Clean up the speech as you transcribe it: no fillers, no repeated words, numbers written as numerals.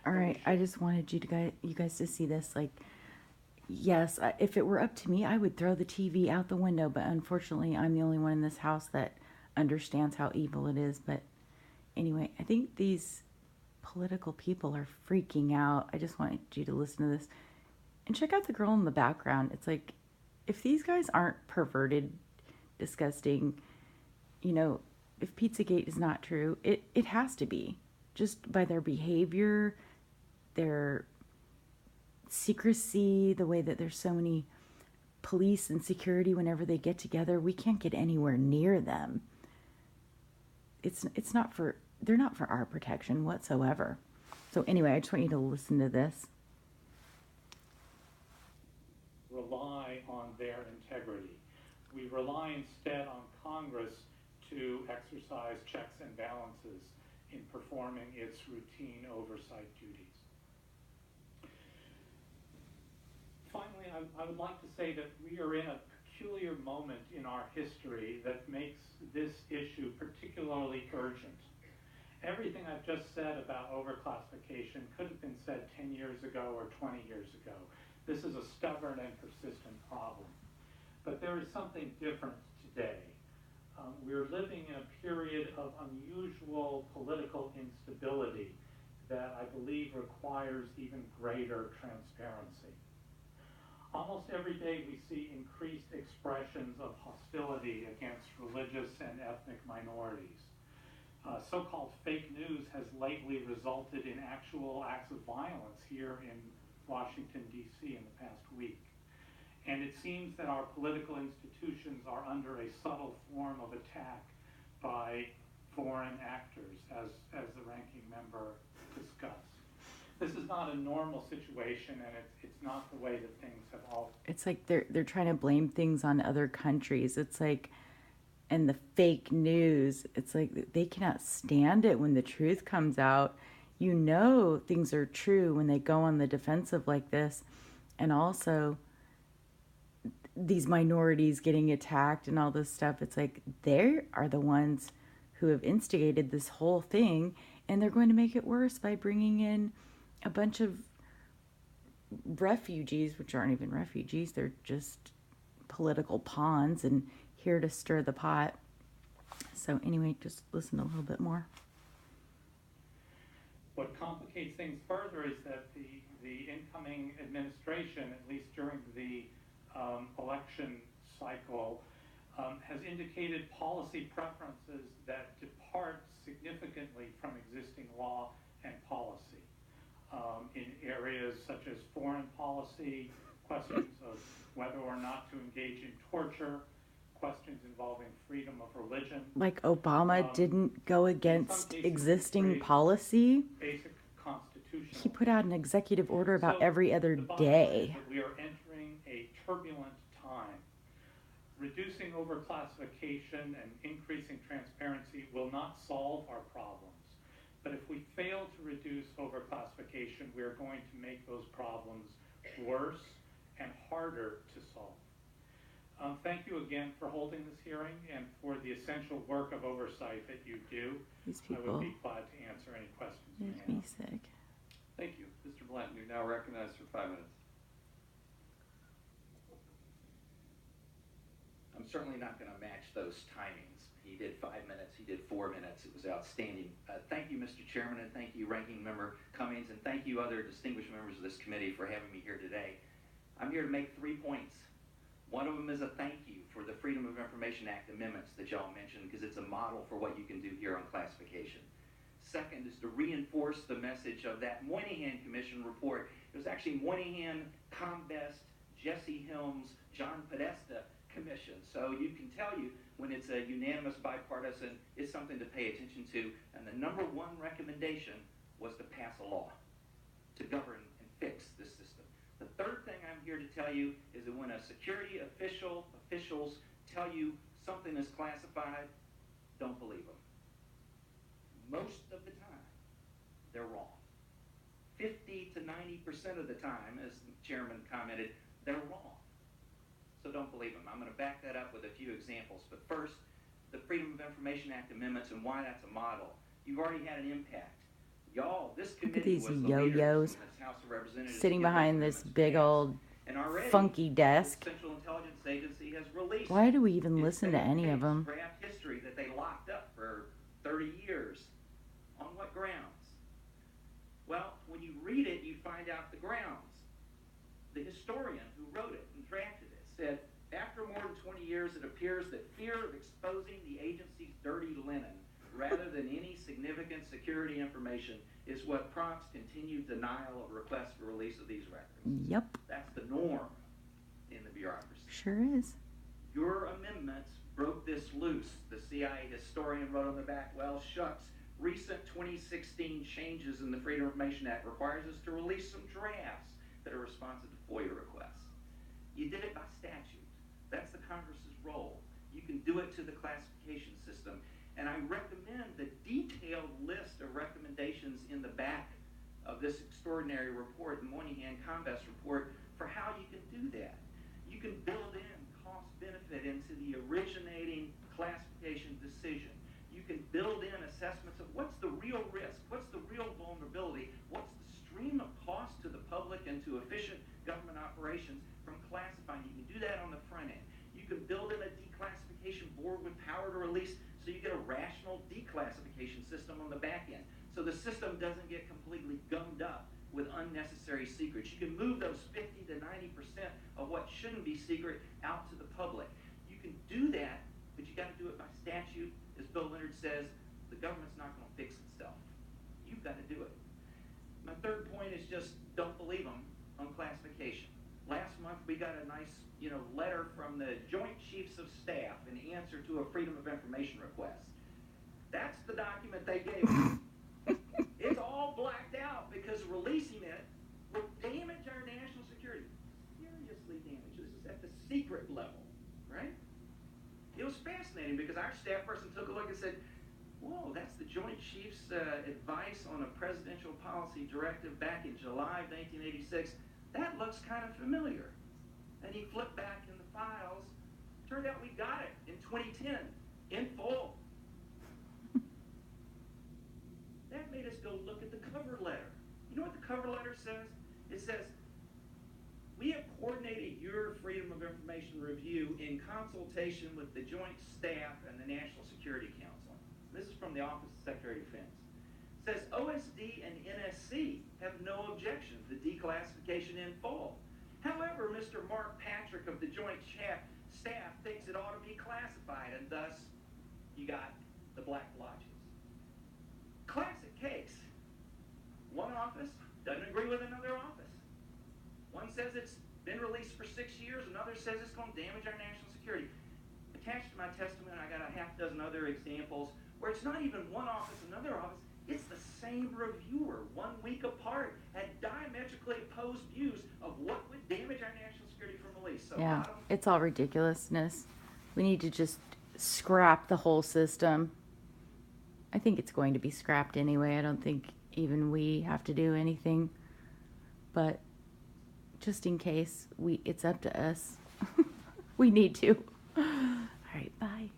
All right, I just wanted you guys to see this. Like, yes, if it were up to me, I would throw the TV out the window. But unfortunately, I'm the only one in this house that understands how evil it is. But anyway, I think these political people are freaking out. I just wanted you to listen to this and check out the girl in the background. It's like, if these guys aren't perverted, disgusting, you know, if Pizzagate is not true, it has to be. Just by their behavior, their secrecy, the way that there's so many police and security whenever they get together, we can't get anywhere near them. It's not for they're not for our protection whatsoever. So anyway, I just want you to listen to this. Rely on their integrity. We rely instead on Congress to exercise checks and balances in performing its routine oversight duties. Finally, I would like to say that we are in a peculiar moment in our history that makes this issue particularly urgent. Everything I've just said about overclassification could have been said 10 years ago or 20 years ago. This is a stubborn and persistent problem. But there is something different today. We're living in a period of unusual political instability that I believe requires even greater transparency. Almost every day we see increased expressions of hostility against religious and ethnic minorities. So-called fake news has lately resulted in actual acts of violence here in Washington, D.C. in the past week. And it seems that our political institutions are under a subtle form of attack by foreign actors, as the ranking member discussed. This is not a normal situation, and it's not the way that things have all. It's like they're trying to blame things on other countries. It's like, and the fake news, it's like they cannot stand it when the truth comes out. You know things are true when they go on the defensive like this. And also these minorities getting attacked and all this stuff. It's like they are the ones who have instigated this whole thing, and they're going to make it worse by bringing in a bunch of refugees, which aren't even refugees, they're just political pawns and here to stir the pot. So anyway, just listen a little bit more. What complicates things further is that the incoming administration, at least during the election cycle, has indicated policy preferences that depart significantly from existing law and policy in areas such as foreign policy, questions of whether or not to engage in torture, questions involving freedom of religion. Like Obama didn't go against existing policy. Basic constitutional. He put out an executive order about So every other the bottom line is day. that we are entering a turbulent time. Reducing overclassification and increasing transparency will not solve our problems. But if we fail to reduce overclassification, we are going to make those problems worse and harder to solve. Thank you again for holding this hearing and for the essential work of oversight that you do. These I people would be glad to answer any questions you make may me have. sick. Thank you. Mr. Blanton, you're now recognized for 5 minutes. I'm certainly not going to match those timings. He did 5 minutes, he did 4 minutes. It was outstanding. Thank you, Mr. Chairman, and thank you, Ranking Member Cummings, and thank you, other distinguished members of this committee, for having me here today. I'm here to make 3 points. One of them is a thank you for the Freedom of Information Act amendments that y'all mentioned, because it's a model for what you can do here on classification. Second is to reinforce the message of that Moynihan Commission report. It was actually Moynihan, Combest, Jesse Helms, John Podesta Commission. So you can tell you when it's a unanimous bipartisan, it's something to pay attention to. And the number one recommendation was to pass a law to govern and fix this system. The third thing I'm here to tell you is that when a security officials tell you something is classified, don't believe them. Most of the time, they're wrong. 50 to 90% of the time, as the chairman commented, they're wrong. So don't believe them. I'm going to back that up with a few examples. But first, the Freedom of Information Act amendments and why that's a model. You've already had an impact. Y'all, this Look committee at these was the leaders yo-yos in this House of Representatives sitting to get behind this amendments big passed. old And already, funky the desk. Central Intelligence Agency has released Why do we even its listen to any of state them? draft history that they locked up for 30 years. On what grounds? Well, when you read it, you find out the grounds. The historian who wrote it and drafted it said, after more than 20 years, it appears that fear of exposing the agency's dirty linen rather than any significant security information is what prompts continued denial of requests for release of these records. Yep, That's the norm in the bureaucracy. sure is. Your amendments broke this loose. The CIA historian wrote on the back, well, shucks, recent 2016 changes in the Freedom of Information Act requires us to release some drafts that are responsive to FOIA requests. You did it by statute. That's the Congress's role. You can do it to the classification system. And I recommend the detailed list of recommendations in the back of this extraordinary report, the Moynihan-Combest report, for how you can do that. You can build in cost-benefit into the originating classification decision. You can build in assessments of what's the real risk, what's the real vulnerability, what's the stream of cost to the public and to efficient government operations from classifying. You can do that on the front end. You can build in a declassification board with power to release so you get a rational declassification system on the back end. So the system doesn't get completely gummed up with unnecessary secrets. You can move those 50 to 90% of what shouldn't be secret out to the public. You can do that, but you got to do it by statute. As Bill Leonard says, the government's not going to fix itself. You've got to do it. My third point is just don't believe them on classification. Last month we got a nice, letter from the Joint Chiefs of Staff in answer to a Freedom of Information request. That's the document they gave us. It's all blacked out because releasing it would damage our national security. Seriously damage. This is at the secret level, right? It was fascinating because our staff person took a look and said, whoa, that's the Joint Chiefs' advice on a presidential policy directive back in July of 1986. That looks kind of familiar. And he flipped back in the files. Turned out we got it in 2010, in full. That made us go look at the cover letter. You know what the cover letter says? It says, we have coordinated your Freedom of Information review in consultation with the Joint Staff and the National Security Council. This is from the Office of Secretary of Defense. It says OSD and NSC have no objection to declassification in full. However, Mr. Mark Patrick of the Joint Staff thinks it ought to be classified, and thus you got the Black Lodges. Classic case. One office doesn't agree with another office. One says it's been released for 6 years, another says it's going to damage our national security. Attached to my testimony, I got a half dozen other examples where it's not even one office, another office, it's the same reviewer, 1 week apart, had diametrically opposed views of what would damage our national security from release. So Yeah, it's all ridiculousness. We need to just scrap the whole system. I think it's going to be scrapped anyway. I don't think even we have to do anything. But just in case, it's up to us. We need to. All right, bye.